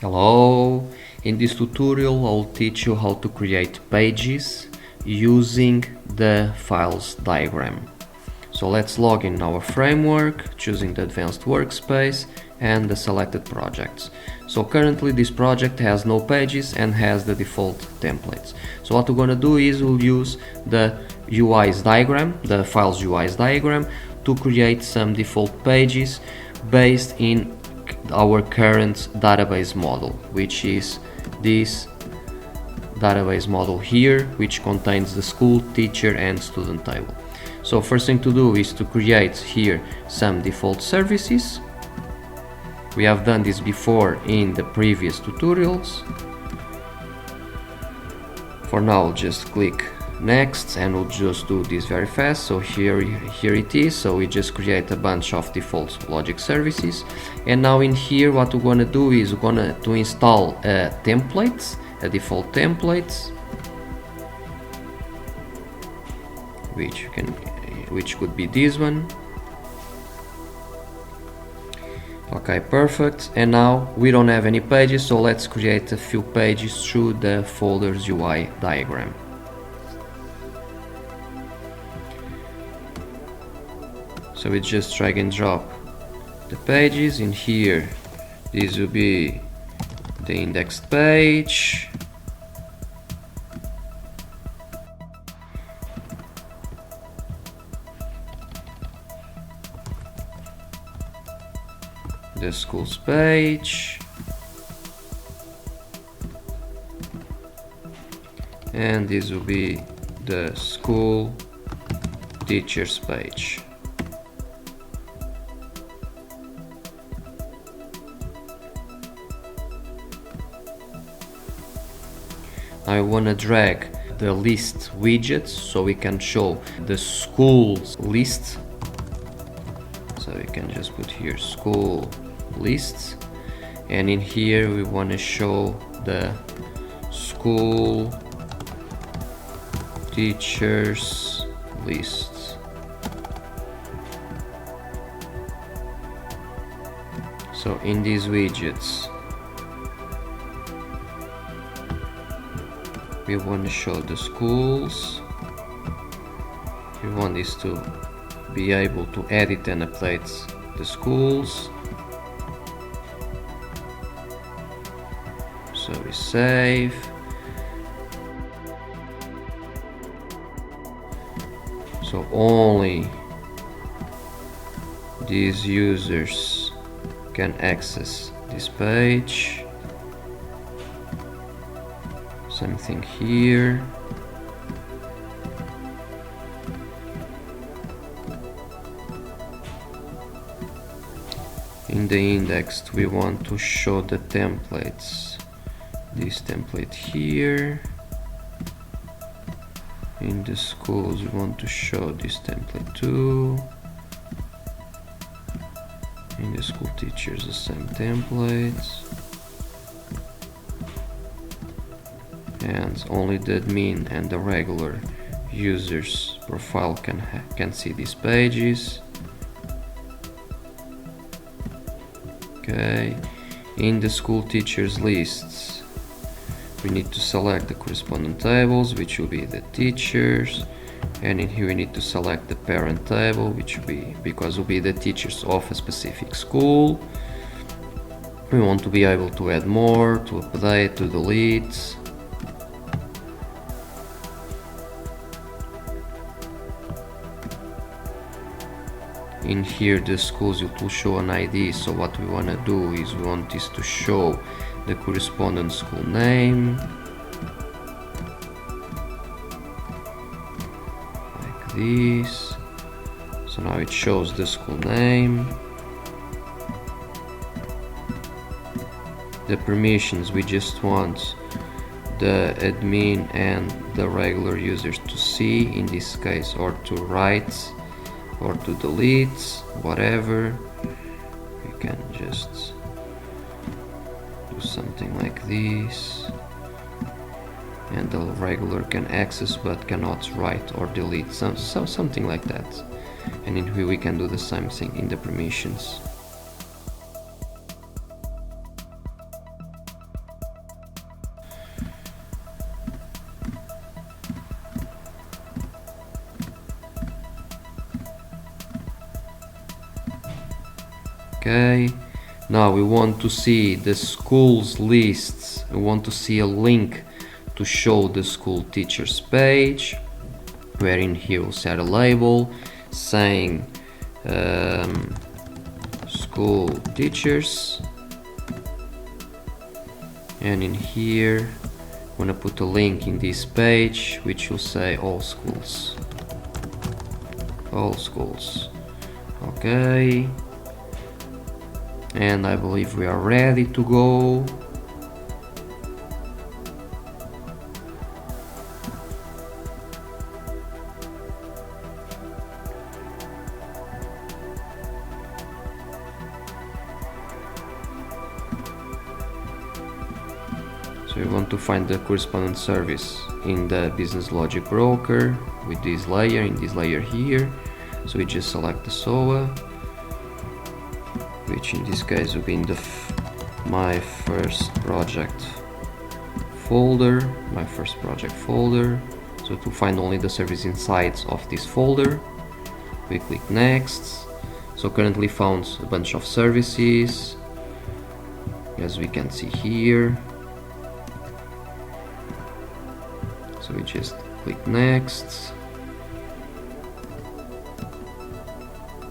Hello! In this tutorial I'll teach you how to create pages using the files diagram. So let's log in our framework, choosing the advanced workspace and the selected projects. So currently this project has no pages and has the default templates. So what we're gonna do is we'll use the UIs diagram, the files UIs diagram, to create some default pages based in our current database model, which is this database model here, which contains the school, teacher and student table. So first thing to do is to create here some default services. We have done this before in the previous tutorials. For now, just click next and we'll just do this very fast. So here it is. So we just create a bunch of default logic services, and now in here what we're gonna do is we're gonna install templates, a default templates, which could be this one. Okay, perfect. And now we don't have any pages, so let's create a few pages through the folders UI diagram. So we just drag and drop the pages in here. This will be the indexed page, the schools page, and this will be the school teachers page. I want to drag the list widgets so we can show the schools list. So we can just put here school lists, and in here we want to show the school teachers lists. So in these widgets we want to show the schools. We want this to be able to edit and update the schools. So we save. So only these users can access this page. Same thing here. In the indexed we want to show the templates. This template here. In the schools we want to show this template too. In the school teachers the same templates. And only the admin and the regular users profile can see these pages. Okay, in the school teachers lists we need to select the corresponding tables, which will be the teachers, and in here we need to select the parent table, which will be because will be the teachers of a specific school. We want to be able to add more, to update, to delete. In here the schools it will show an ID, so what we want to do is we want this to show the corresponding school name, like this. So now it shows the school name. The permissions, we just want the admin and the regular users to see in this case, or to write or to delete, whatever. We can just do something like this, and the regular can access but cannot write or delete, something like that. And in here we can do the same thing in the permissions. Okay, now we want to see the schools lists. We want to see a link to show the school teachers page, wherein here we'll set a label saying school teachers, and in here I'm gonna put a link in this page which will say all schools. Okay, and I believe we are ready to go. So we want to find the correspondent service in the business logic broker with this layer, in this layer here. So we just select the SOA, which in this case will be in the my first project folder. So to find only the service inside of this folder, we click next. So currently found a bunch of services, as we can see here. So we just click next.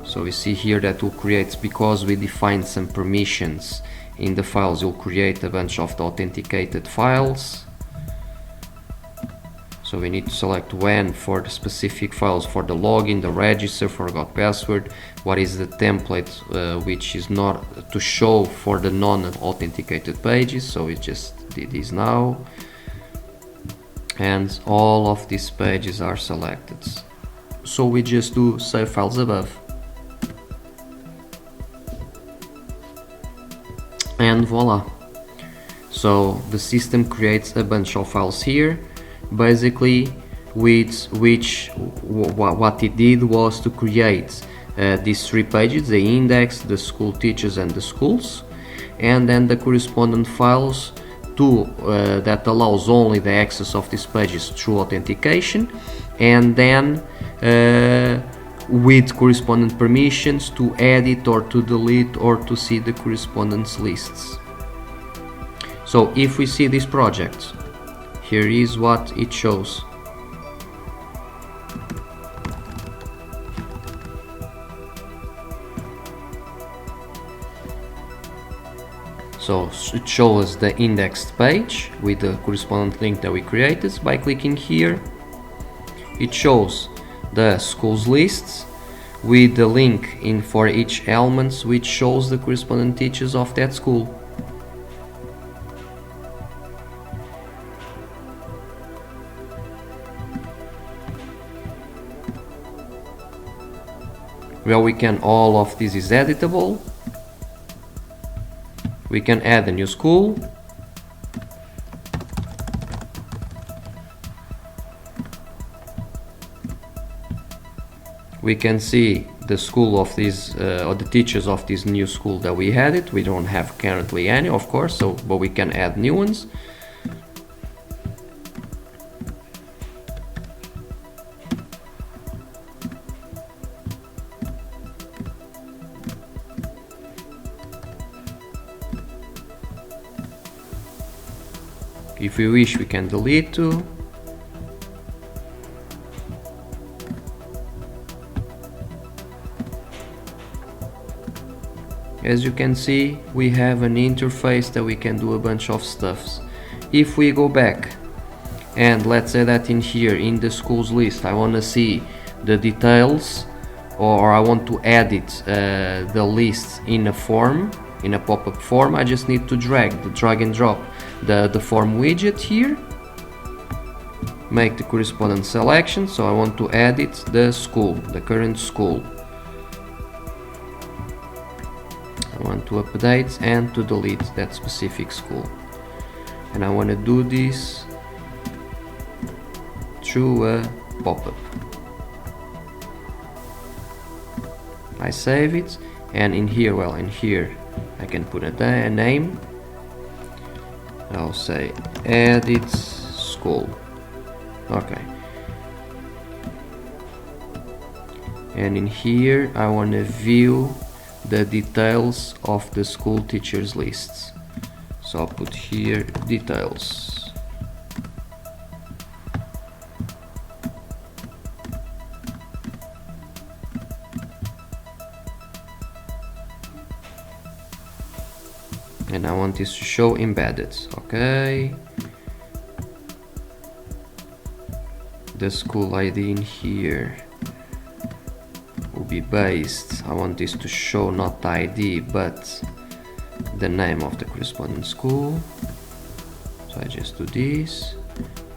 So we see here that will create, because we defined some permissions in the files, you'll create a bunch of the authenticated files. So we need to select when for the specific files, for the login, the register, forgot password, what is the template which is not to show for the non-authenticated pages. So we just did this now, and all of these pages are selected. So we just do save files above, and voila. So the system creates a bunch of files here, basically with which what it did was to create these three pages: the index, the school teachers, and the schools, and then the correspondent files that allows only the access of these pages through authentication, and then with correspondent permissions to edit or to delete or to see the correspondence lists. So if we see this project, here is what it shows. So it shows the indexed page with the correspondent link that we created. By clicking here, it shows the schools lists with the link in for each element, which shows the correspondent teachers of that school. Well, we can, all of this is editable. We can add a new school. We can see the school of this or the teachers of this new school that we added. We don't have currently any, of course, so but we can add new ones. If we wish, we can delete too. As you can see, we have an interface that we can do a bunch of stuffs. If we go back and let's say that in here in the schools list I want to see the details, or I want to edit the list in a form, in a pop-up form, I just need to drag and drop the form widget here, make the corresponding selection. So I want to edit the school, the current school. I want to update and to delete that specific school, and I want to do this through a pop-up. I save it, and in here, well, in here I can put a name. I'll say edit school. Okay. And in here I want to view the details of the school teachers lists. So I'll put here details. And I want this to show embedded. Okay. The school ID in here will be based. I want this to show not the ID but the name of the corresponding school. So I just do this,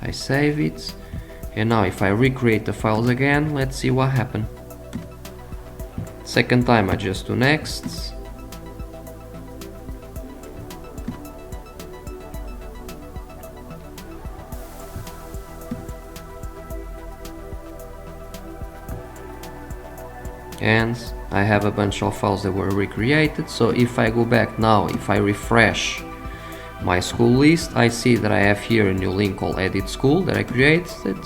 I save it, and now if I recreate the files again, let's see what happened. Second time I just do next. And I have a bunch of files that were recreated. So if I go back now, if I refresh my school list, I see that I have here a new link called edit school that I created.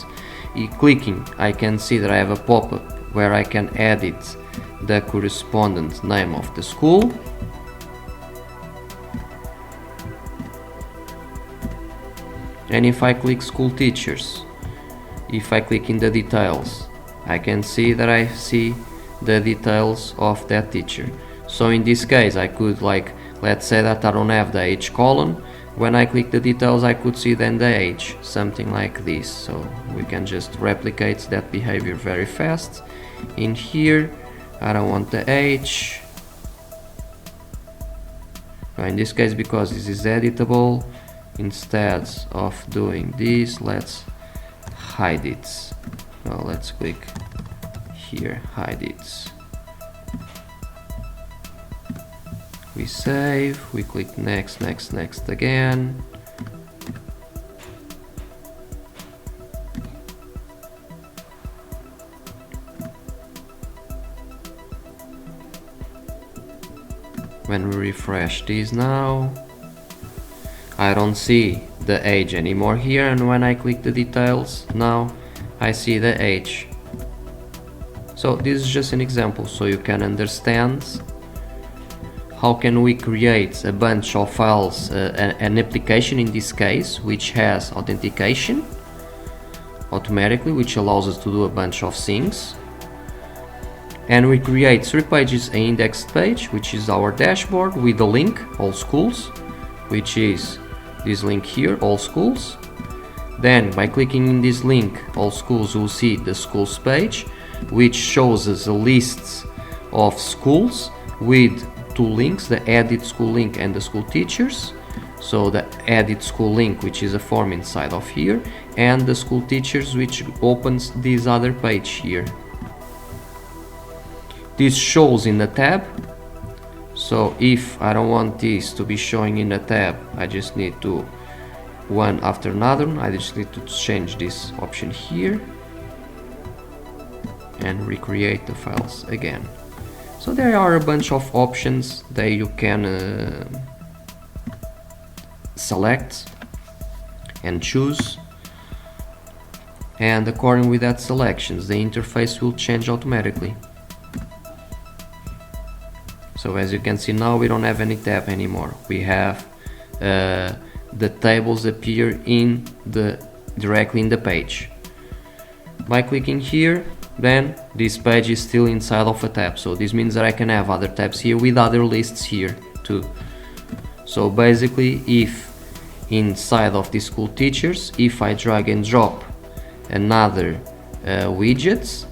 Clicking, I can see that I have a pop-up where I can edit the correspondent name of the school. And if I click school teachers, if I click in the details, I can see that I see the details of that teacher. So in this case I could, like, let's say that I don't have the age column. When I click the details I could see then the age, something like this. So we can just replicate that behavior very fast. In here I don't want the age. In this case, because this is editable, instead of doing this, let's hide it. Well, let's click here, hide it. We save, we click next, next, next again. When we refresh this now, I don't see the age anymore here, and when I click the details now I see the age. So this is just an example so you can understand how can we create a bunch of files, an application in this case which has authentication automatically, which allows us to do a bunch of things. And we create 3 pages, an indexed page, which is our dashboard, with a link, all schools, which is this link here, all schools. Then by clicking in this link, all schools, will see the schools page, which shows us a list of schools with 2 links, the edit school link and the school teachers. So the edit school link, which is a form inside of here, and the school teachers, which opens this other page here. This shows in the tab. So if I don't want this to be showing in a tab, I just need to one after another. I just need to change this option here and recreate the files again. So there are a bunch of options that you can select and choose, and according with that selections the interface will change automatically. So as you can see now, we don't have any tab anymore. We have the tables appear in directly in the page. By clicking here, then this page is still inside of a tab. So this means that I can have other tabs here with other lists here too. So basically, if inside of the school teachers, if I drag and drop another widgets,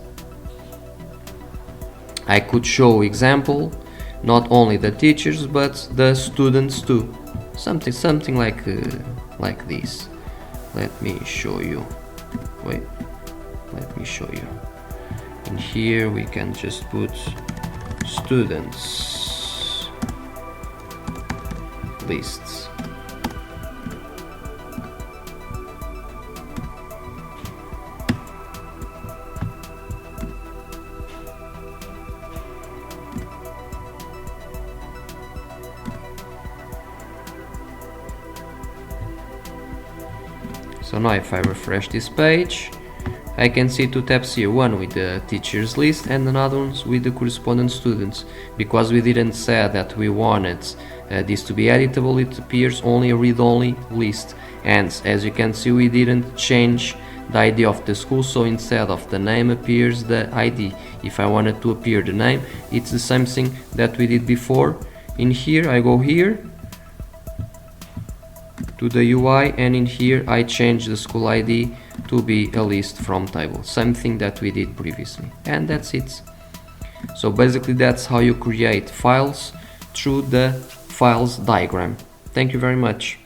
I could show example not only the teachers but the students too. Something like this. Let me show you. Wait, let me show you. In here we can just put students lists. So now if I refresh this page, I can see two tabs here, one with the teachers list and another one with the corresponding students. Because we didn't say that we wanted this to be editable, it appears only a read-only list. And as you can see, we didn't change the ID of the school, so instead of the name appears the ID. If I wanted to appear the name, it's the same thing that we did before. In here, I go here to the UI, and in here I change the school ID to be a list from table, same thing that we did previously, and that's it. So basically that's how you create files through the files diagram. Thank you very much.